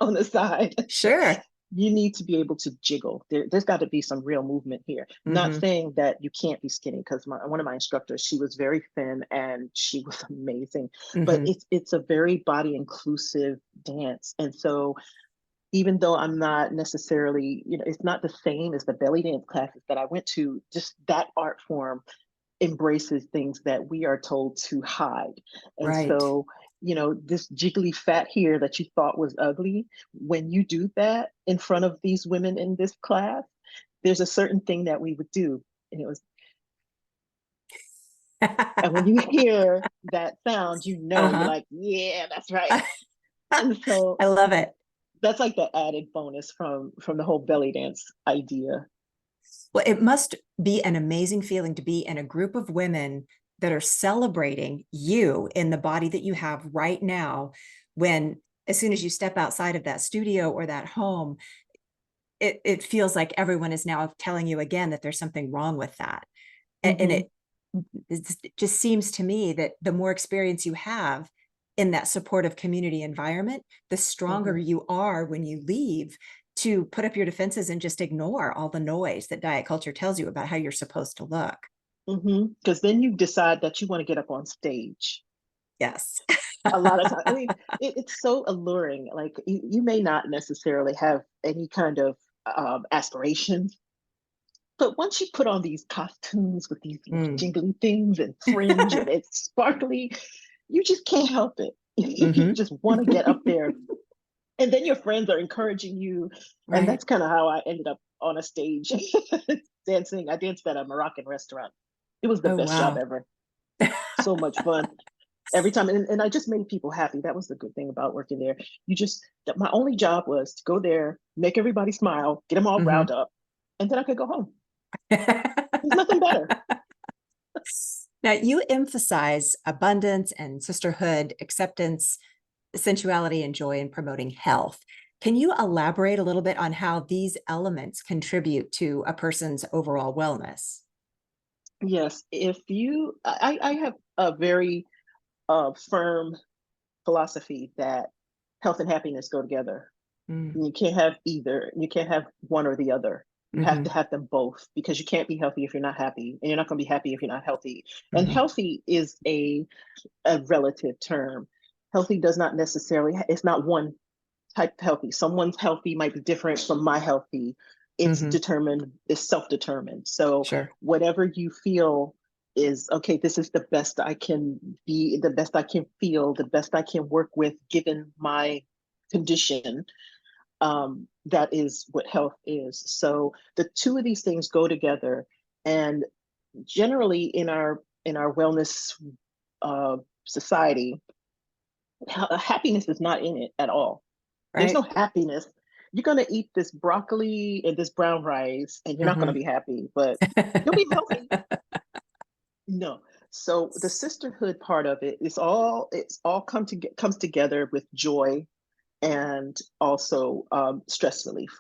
on the side. Sure. You need to be able to jiggle. There's got to be some real movement here. Not Mm-hmm. saying that you can't be skinny, because one of my instructors, she was very thin and she was amazing. But Mm-hmm. it's a very body inclusive dance. And so even though I'm not necessarily, it's not the same as the belly dance classes that I went to, just that art form embraces things that we are told to hide. And Right. so, this jiggly fat here that you thought was ugly, when you do that in front of these women in this class, there's a certain thing that we would do. And it was, and when you hear that sound, you're Uh-huh. like, yeah, that's right. And so I love it. that's like the added bonus from the whole belly dance idea. Well, it must be an amazing feeling to be in a group of women that are celebrating you in the body that you have right now. When, as soon as you step outside of that studio or that home, it feels like everyone is now telling you again that there's something wrong with that. And Mm-hmm, it just seems to me that the more experience you have in that supportive community environment, the stronger mm-hmm. you are when you leave to put up your defenses and just ignore all the noise that diet culture tells you about how you're supposed to look. Because then you decide that you want to get up on stage. Yes. A lot of time, I mean, it's so alluring. Like you may not necessarily have any kind of aspirations, but once you put on these costumes with these Mm. jingly things and fringe and it's sparkly, you just can't help it. You Hmm. just want to get up there, and then your friends are encouraging you, and Right. that's kind of how I ended up on a stage dancing. I danced at a Moroccan restaurant. It was the Oh, best job wow. ever. So much fun every time, and I just made people happy. That was the good thing about working there. My only job was to go there, make everybody smile, get them all riled Hmm. up, and then I could go home. There's nothing better. Now, you emphasize abundance and sisterhood, acceptance, sensuality, and joy in promoting health. Can you elaborate a little bit on how these elements contribute to a person's overall wellness? Yes, if you I have a very firm philosophy that health and happiness go together. Mm. You can't have either. You can't have one or the other. You have to Hmm. have them both, because you can't be healthy if you're not happy, and you're not going to be happy if you're not healthy. And Hmm. healthy is a relative term. Healthy does not necessarily, it's not one type of healthy. Someone's healthy might be different from my healthy. Hmm. It's self-determined. So Sure. whatever you feel is okay, this is the best I can be, the best I can feel, the best I can work with given my condition. That is what health is. So the two of these things go together, and generally in our wellness society, happiness is not in it at all. There's no Right. happiness. You're going to eat this broccoli and this brown rice, and you're not going to Hmm. be happy, but you'll be healthy. No. So the sisterhood part of it is it's all comes together with joy and also stress relief.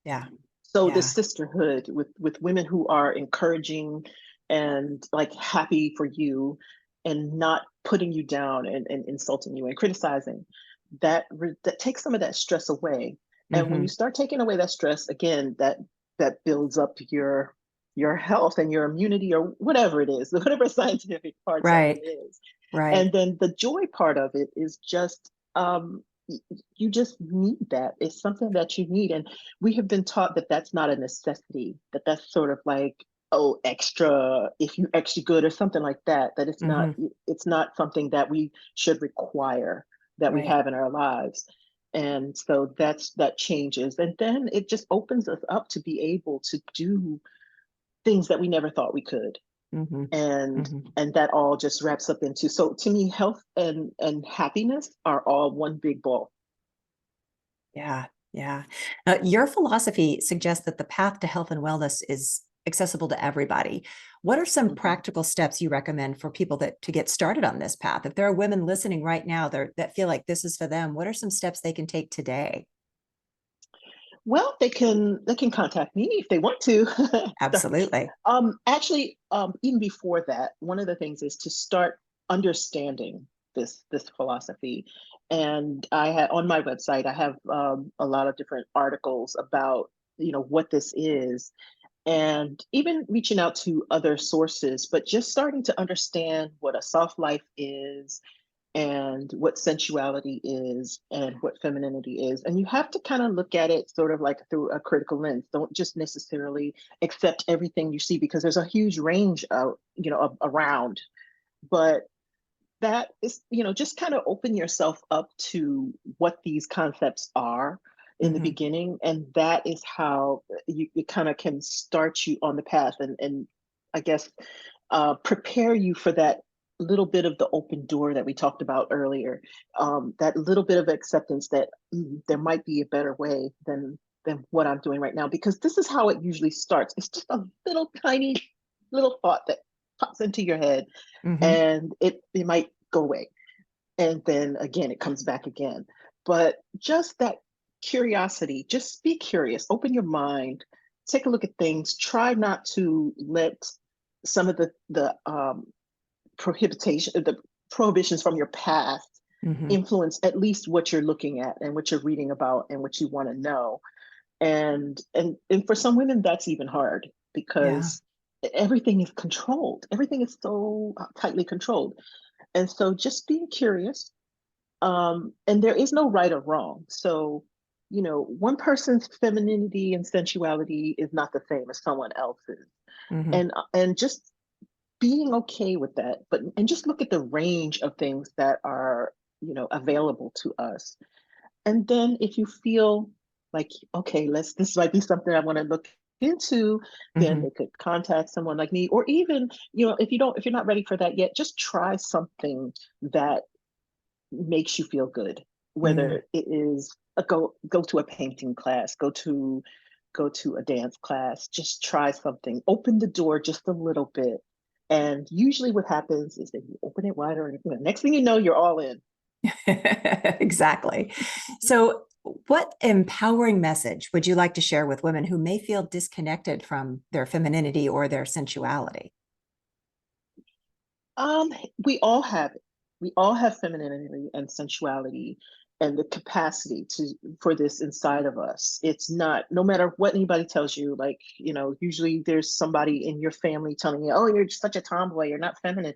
Yeah. So the Yeah. sisterhood with women who are encouraging and like happy for you, and not putting you down and insulting you and criticizing, that takes some of that stress away. And when you Hmm. start taking away that stress, again, that builds up your health and your immunity, or whatever it is, whatever scientific parts of it Right. is. Right. And then the joy part of it is just you just need that. It's something that you need. And we have been taught that that's not a necessity, that that's sort of like, oh, extra, if you extra good or something like that, that Hmm. it's not something that we should require that we Right. have in our lives. And so that changes, and then it just opens us up to be able to do things that we never thought we could. Hmm. and Hmm. and that all just wraps up into, so to me, health and happiness are all one big ball. Yeah. Yeah. Your philosophy suggests that the path to health and wellness is accessible to everybody. What are some Mhm. practical steps you recommend for people that to get started on this path? If there are women listening right now that feel like this is for them, what are some steps they can take today? Well, they can contact me if they want to. Absolutely. Actually, even before that, one of the things is to start understanding. this philosophy. And I had on my website, I have a lot of different articles about, what this is, and even reaching out to other sources, but just starting to understand what a soft life is and what sensuality is and what femininity is. And you have to kind of look at it sort of like through a critical lens. Don't just necessarily accept everything you see, because there's a huge range of, around. But that is, just kind of open yourself up to what these concepts are in the Mhm. beginning. And that is how you kind of can start you on the path, and I guess prepare you for that little bit of the open door that we talked about earlier, that little bit of acceptance that there might be a better way than what I'm doing right now, because this is how it usually starts. It's just a little tiny little thought that pops into your head, Mhm. and it might go away, and then again it comes back again. But just that curiosity, just be curious, open your mind, take a look at things, try not to let some of the prohibitions from your past Mhm. influence at least what you're looking at and what you're reading about and what you want to know. And for some women that's even hard, Yeah. because everything is controlled, everything is so tightly controlled. And so just being curious, and there is no right or wrong. So, one person's femininity and sensuality is not the same as someone else's. Mhm. And just being okay with that, and just look at the range of things that are, available to us. And then if you feel like, okay, this might be something I want to look into, then Mhm. they could contact someone like me. Or even, if you're not ready for that yet, just try something that makes you feel good, Mm. whether it is go to a painting class, go to a dance class, just try something, open the door just a little bit. And usually what happens is that you open it wider, and next thing you know, you're all in. Exactly. So, what empowering message would you like to share with women who may feel disconnected from their femininity or their sensuality? Um, we all have it. We all have femininity and sensuality and the capacity for this inside of us. It's not, no matter what anybody tells you, like, usually there's somebody in your family telling you, oh, you're such a tomboy, you're not feminine.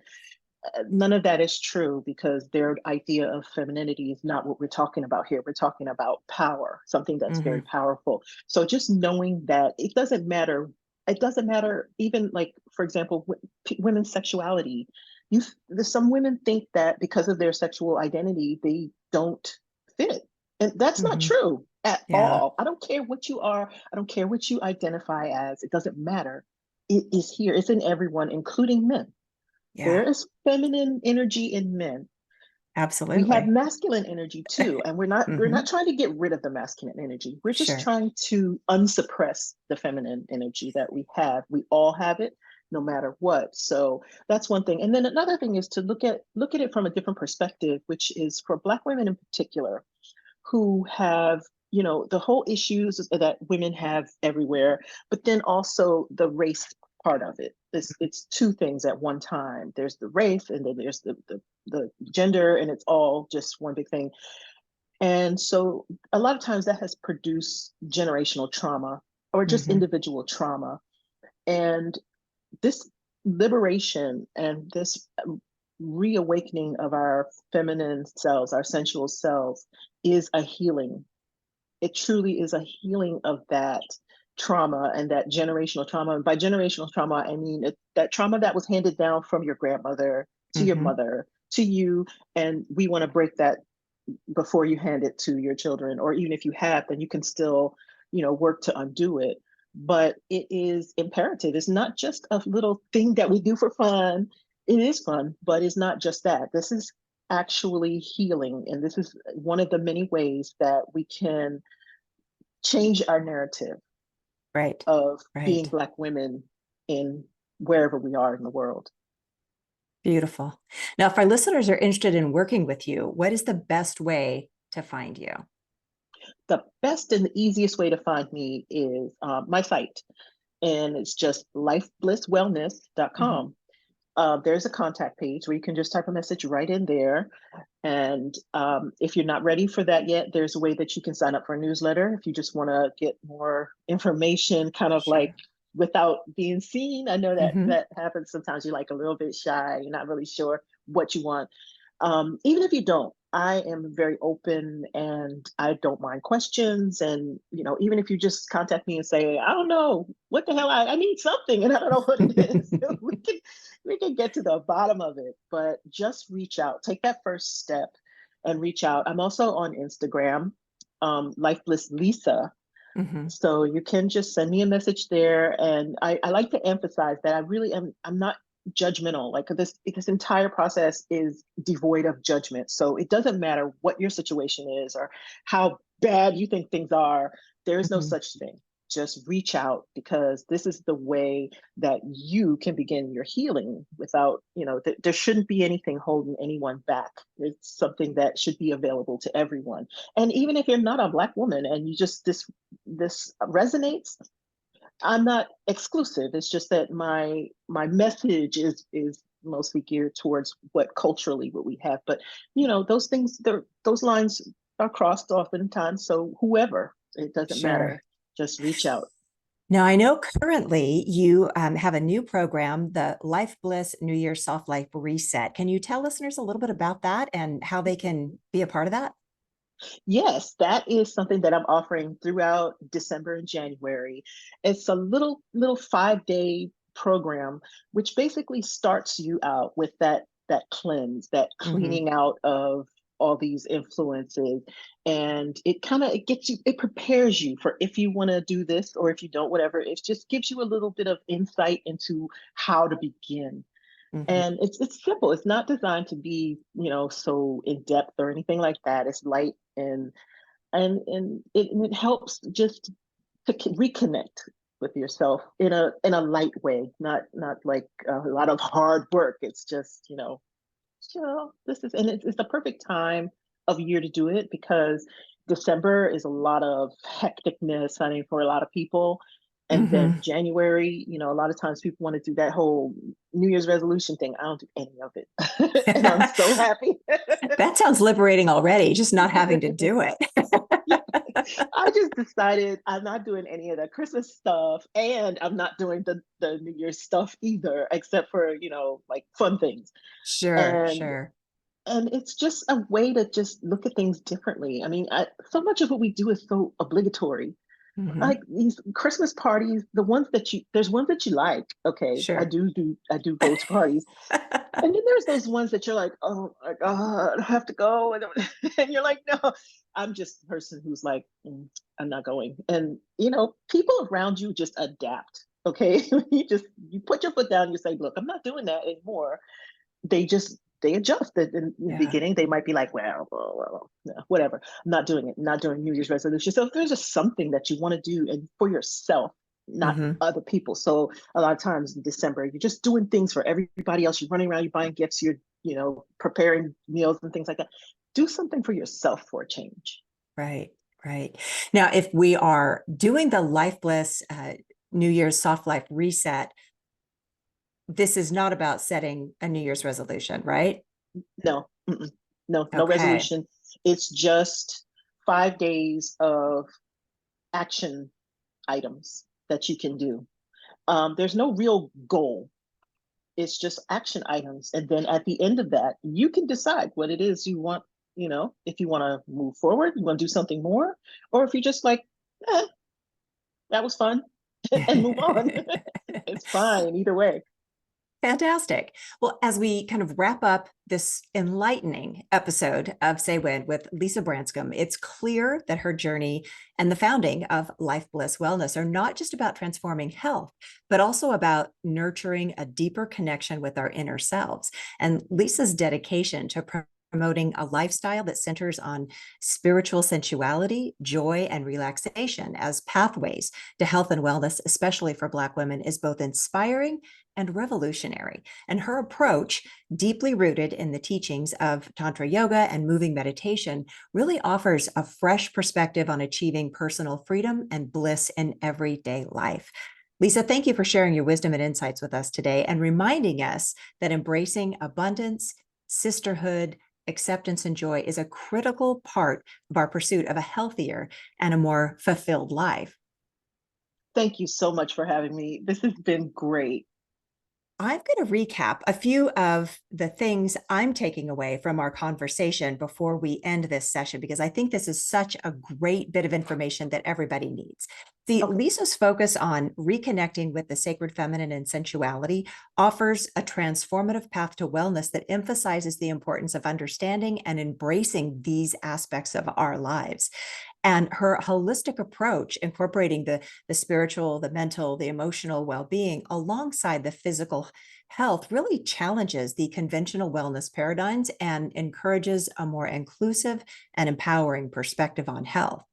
None of that is true, because their idea of femininity is not what we're talking about here. We're talking about power, something that's very Hmm. powerful. So just knowing that it doesn't matter. It doesn't matter, even like, for example, women's sexuality. Some women think that because of their sexual identity, they don't fit. And that's not Hmm. true at Yeah. all. I don't care what you are. I don't care what you identify as. It doesn't matter. It is here. It's in everyone, including men. There Yeah. is feminine energy in men. We have Absolutely. masculine energy too, and we're not Hmm. trying to get rid of the masculine energy. We're just Sure. trying to unsuppress the feminine energy that we have. We all have it, no matter what. So that's one thing. And then another thing is to look at it from a different perspective, which is for Black women in particular, who have, the whole issues that women have everywhere, but then also the race part of it. It's two things at one time. There's the race, and then there's the gender, and it's all just one big thing. And so a lot of times that has produced generational trauma or just Hmm. individual trauma. And this liberation and this reawakening of our feminine selves, our sensual selves, is a healing. It truly is a healing of that trauma and that generational trauma. And by generational trauma, I mean that trauma that was handed down from your grandmother to your Hmm. mother to you. And we want to break that before you hand it to your children. Or even if you have, then you can still, work to undo it. But it is imperative. It's not just a little thing that we do for fun. It is fun, but it's not just that. This is actually healing. And this is one of the many ways that we can change our narrative Right. of being Right. Black women in wherever we are in the world. Beautiful. Now, if our listeners are interested in working with you, what is the best way to find you? The best and the easiest way to find me is my site, and it's just Mhm. lifeblisswellness.com. there's a contact page where you can just type a message right in there. And if you're not ready for that yet, there's a way that you can sign up for a newsletter if you just want to get more information, kind of like Sure. without being seen. I know that Hmm. that happens sometimes. You're like a little bit shy. You're not really sure what you want. Even if you don't, I am very open and I don't mind questions. And, even if you just contact me and say, I don't know what the hell, I need something and I don't know what it is, we can get to the bottom of it, but just reach out, take that first step and reach out. I'm also on Instagram, LifeBliss Lisa. Hmm. So you can just send me a message there. And I like to emphasize that I'm not judgmental. Like this entire process is devoid of judgment. So it doesn't matter what your situation is or how bad you think things are. There is no Hmm. such thing. Just reach out because this is the way that you can begin your healing without, there shouldn't be anything holding anyone back. It's something that should be available to everyone. And even if you're not a Black woman and you just this resonates, I'm not exclusive. It's just that my message is mostly geared towards what we have. But those things, those lines are crossed oftentimes. So whoever, it doesn't Sure. matter. Just reach out. Now, I know currently you have a new program, the Life Bliss New Year Soft Life Reset. Can you tell listeners a little bit about that and how they can be a part of that? Yes, that is something that I'm offering throughout December and January. It's a little 5-day program which basically starts you out with that cleanse, that Hmm. cleaning out of all these influences, and it prepares you for if you want to do this or if you don't, whatever. It just gives you a little bit of insight into how to begin. Hmm. And it's simple. It's not designed to be, so in depth or anything like that. It's light and it helps just to reconnect with yourself in a light way, not like a lot of hard work. It's just this is and it's the perfect time of year to do it because December is a lot of hecticness, I mean, for a lot of people. And then Hmm. January, a lot of times people want to do that whole New Year's resolution thing. I don't do any of it. And I'm so happy. That sounds liberating already, just not having to do it. Yeah, I just decided I'm not doing any of the Christmas stuff and I'm not doing the New Year's stuff either, except for, like fun things. Sure, And sure. and it's just a way to just look at things differently. I mean, so much of what we do is so obligatory. Hmm. Like these Christmas parties, there's ones that you like. Okay, Sure. I do go to parties. And then there's those ones that you're like, oh my God, I have to go. And you're like, no, I'm just the person who's like, I'm not going. And, people around you just adapt. Okay. You put your foot down, you say, look, I'm not doing that anymore. They adjust. In the Yeah. beginning, they might be like, well, no, whatever. I'm not doing it. I'm not doing New Year's resolution. So if there's just something that you want to do and for yourself, not Hmm. other people. So a lot of times in December, you're just doing things for everybody else. You're running around, you're buying gifts, you're, preparing meals and things like that. Do something for yourself for a change. Right, right. Now, if we are doing the Life Bliss New Year's Soft Life Reset, this is not about setting a New Year's resolution, right? No, mm-mm, no Okay. resolution. It's just 5 days of action items that you can do. There's no real goal. It's just action items. And then at the end of that, you can decide what it is you want, if you want to move forward, you want to do something more, or if you just like, eh, that was fun and move on. It's fine either way. Fantastic. Well, as we kind of wrap up this enlightening episode of Say When with Lisa Branscomb, it's clear that her journey and the founding of Life Bliss Wellness are not just about transforming health, but also about nurturing a deeper connection with our inner selves. And Lisa's dedication to promoting a lifestyle that centers on spiritual sensuality, joy, and relaxation as pathways to health and wellness, especially for Black women, is both inspiring and revolutionary. And her approach, deeply rooted in the teachings of Tantra yoga and moving meditation, really offers a fresh perspective on achieving personal freedom and bliss in everyday life. Lisa, thank you for sharing your wisdom and insights with us today and reminding us that embracing abundance, sisterhood, acceptance, and joy is a critical part of our pursuit of a healthier and a more fulfilled life. Thank you so much for having me. This has been great. I'm going to recap a few of the things I'm taking away from our conversation before we end this session, because I think this is such a great bit of information that everybody needs. Okay. Lisa's focus on reconnecting with the sacred feminine and sensuality offers a transformative path to wellness that emphasizes the importance of understanding and embracing these aspects of our lives. And her holistic approach, incorporating the spiritual, the mental, the emotional well-being alongside the physical health, really challenges the conventional wellness paradigms and encourages a more inclusive and empowering perspective on health.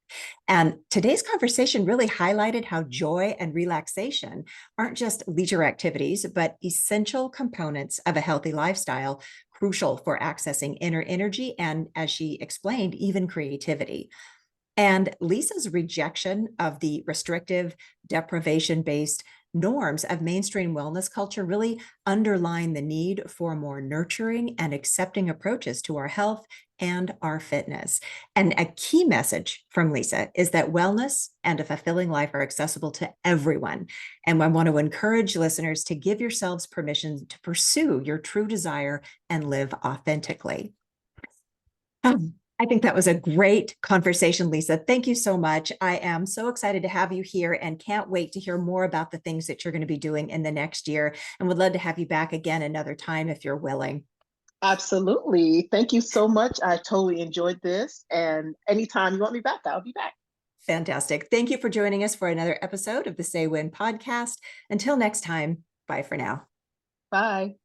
And today's conversation really highlighted how joy and relaxation aren't just leisure activities, but essential components of a healthy lifestyle, crucial for accessing inner energy and, as she explained, even creativity. And Lisa's rejection of the restrictive, deprivation based norms of mainstream wellness culture really underline the need for more nurturing and accepting approaches to our health and our fitness. And a key message from Lisa is that wellness and a fulfilling life are accessible to everyone. And I want to encourage listeners to give yourselves permission to pursue your true desire and live authentically. I think that was a great conversation, Lisa. Thank you so much. I am so excited to have you here and can't wait to hear more about the things that you're going to be doing in the next year, and would love to have you back again another time if you're willing. Absolutely. Thank you so much. I totally enjoyed this. And anytime you want me back, I'll be back. Fantastic. Thank you for joining us for another episode of the Say When podcast. Until next time, bye for now. Bye.